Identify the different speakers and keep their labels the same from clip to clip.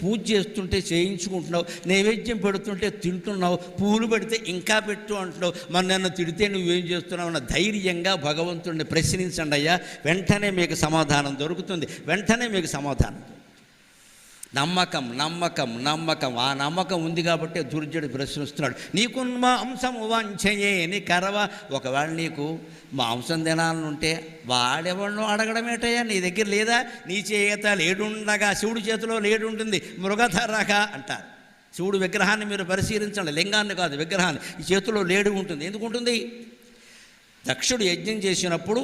Speaker 1: పూజ చేస్తుంటే చేయించుకుంటున్నావు, నైవేద్యం పెడుతుంటే తింటున్నావు, పువ్వులు పెడితే ఇంకా పెట్టు అంటున్నావు, మరి నన్ను తిడితే నువ్వేం చేస్తున్నావు అన్న ధైర్యంగా భగవంతుడిని ప్రశ్నించండి అయ్యా. వెంటనే మీకు సమాధానం దొరుకుతుంది, వెంటనే మీకు సమాధానం. నమ్మకం నమ్మకం నమ్మకం, ఆ నమ్మకం ఉంది కాబట్టి దుర్జుడు ప్రశ్నిస్తున్నాడు. నీకున్న మాంసము వంచయే నీ కరవ. ఒకవేళ నీకు మాంసం తినాలనుంటే వాడెవడో అడగడమేటయ్యా, నీ దగ్గర లేదా? నీ చేత లేడుండగా శివుడి చేతిలో లేడుంటుంది మృగధరగా అంటారు. శివుడు విగ్రహాన్ని మీరు పరిశీలించండి, లింగాన్ని కాదు విగ్రహాన్ని. ఈ చేతిలో లేడు ఉంటుంది. ఎందుకు ఉంటుంది? దక్షుడు యజ్ఞం చేసినప్పుడు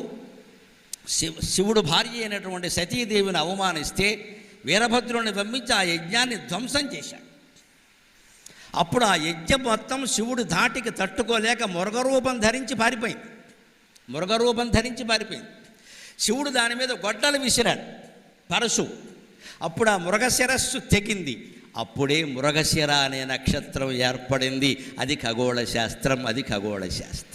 Speaker 1: శివుడు భార్య అయినటువంటి సతీదేవిని అవమానిస్తే వీరభద్రుని పంపించి ఆ యజ్ఞాన్ని ధ్వంసం చేశాడు. అప్పుడు ఆ యజ్ఞం మొత్తం శివుడు ధాటికి తట్టుకోలేక మృగరూపం ధరించి పారిపోయింది. మృగరూపం ధరించి పారిపోయింది. శివుడు దాని మీద గొడ్డలు విసిరాడు, పరశువు. అప్పుడు ఆ మృగశిరస్సు తెగింది. అప్పుడే మృగశిర అనే నక్షత్రం ఏర్పడింది. అది ఖగోళ శాస్త్రం, అది ఖగోళ శాస్త్రం.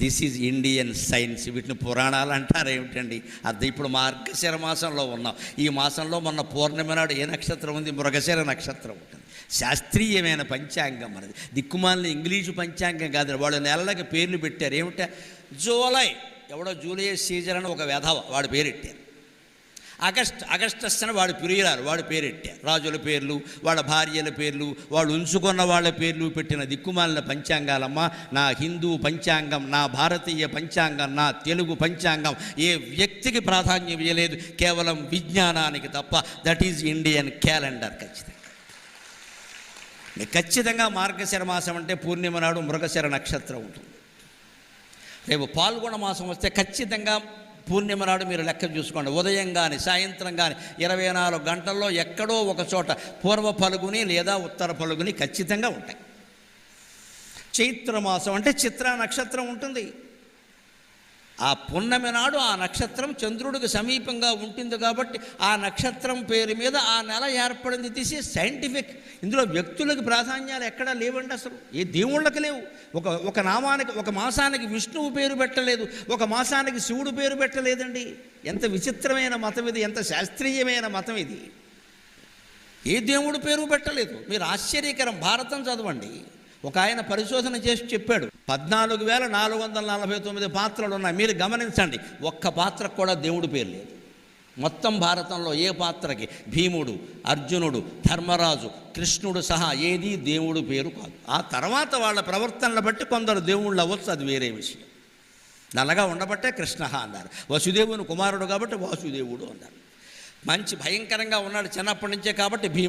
Speaker 1: This is Indian science. వీటిని పురాణాలు అంటారు ఏమిటండి అర్థం? ఇప్పుడు మార్గశిర మాసంలో ఉన్నాం. ఈ మాసంలో మొన్న పూర్ణిమ నాడు ఏ నక్షత్రం ఉంది? మృగశిర నక్షత్రం ఉంటుంది. శాస్త్రీయమైన పంచాంగం మనది, దిక్కుమాలిన ఇంగ్లీషు పంచాంగం కాదు. వాళ్ళు నెలలకి పేర్లు పెట్టారు. ఏమిటంటే జూలై, ఎవడో జూలియస్ సీజర్ అని ఒక వెధవ, వాడు పేరెట్టారు. అగస్టస్ అని వాడు ప్రియురాలు, వాడు పేరెట్టారు. రాజుల పేర్లు, వాళ్ళ భార్యల పేర్లు, వాళ్ళు ఉంచుకున్న వాళ్ళ పేర్లు పెట్టిన దిక్కుమాలిన పంచాంగాలమ్మ. నా హిందూ పంచాంగం, నా భారతీయ పంచాంగం, నా తెలుగు పంచాంగం ఏ వ్యక్తికి ప్రాధాన్యం ఇవ్వలేదు, కేవలం విజ్ఞానానికి తప్ప. That is Indian calendar. ఖచ్చితంగా మార్గశిర మాసం అంటే పూర్ణిమ నాడు మృగశిర నక్షత్రం ఉంటుంది. రేపు పాల్గొన మాసం వస్తే ఖచ్చితంగా పూర్ణిమ నాడు మీరు లెక్క చూసుకోండి. ఉదయం కానీ సాయంత్రం కానీ 24 గంటల్లో ఎక్కడో ఒక చోట పూర్వ ఫలుగుని లేదా ఉత్తర ఫలుగుని ఖచ్చితంగా ఉంటాయి. చైత్రమాసం అంటే చిత్రా నక్షత్రం ఉంటుంది. ఆ పున్నమి నాడు ఆ నక్షత్రం చంద్రుడికి సమీపంగా ఉంటుంది కాబట్టి ఆ నక్షత్రం పేరు మీద ఆ నెల ఏర్పడింది. This is scientific. ఇందులో వ్యక్తులకు ప్రాధాన్యాలు ఎక్కడా లేవండి, అసలు ఏ దేవుళ్ళకి లేవు. ఒక నామానికి, ఒక మాసానికి విష్ణువు పేరు పెట్టలేదు, ఒక మాసానికి శివుడు పేరు పెట్టలేదండి. ఎంత విచిత్రమైన మతం ఇది, ఎంత శాస్త్రీయమైన మతం ఇది. ఏ దేవుడు పేరు పెట్టలేదు. మీరు ఆశ్చర్యకరం. భారతం చదవండి. ఒక ఆయన పరిశోధన చేసి చెప్పాడు, 14,449 పాత్రలు ఉన్నాయి. మీరు గమనించండి, ఒక్క పాత్రకు కూడా దేవుడి పేరు లేదు. మొత్తం భారతంలో ఏ పాత్రకి భీముడు, అర్జునుడు, ధర్మరాజు, కృష్ణుడు సహా ఏది దేవుడు పేరు కాదు. ఆ తర్వాత వాళ్ళ ప్రవర్తనలు బట్టి కొందరు దేవుళ్ళు అవ్వచ్చు, అది వేరే విషయం. నల్లగా ఉండబట్టే కృష్ణ అన్నారు. వసుదేవుని కుమారుడు కాబట్టి వాసుదేవుడు అన్నారు. మంచి భయంకరంగా ఉన్నాడు చిన్నప్పటి నుంచే కాబట్టి భీముడు.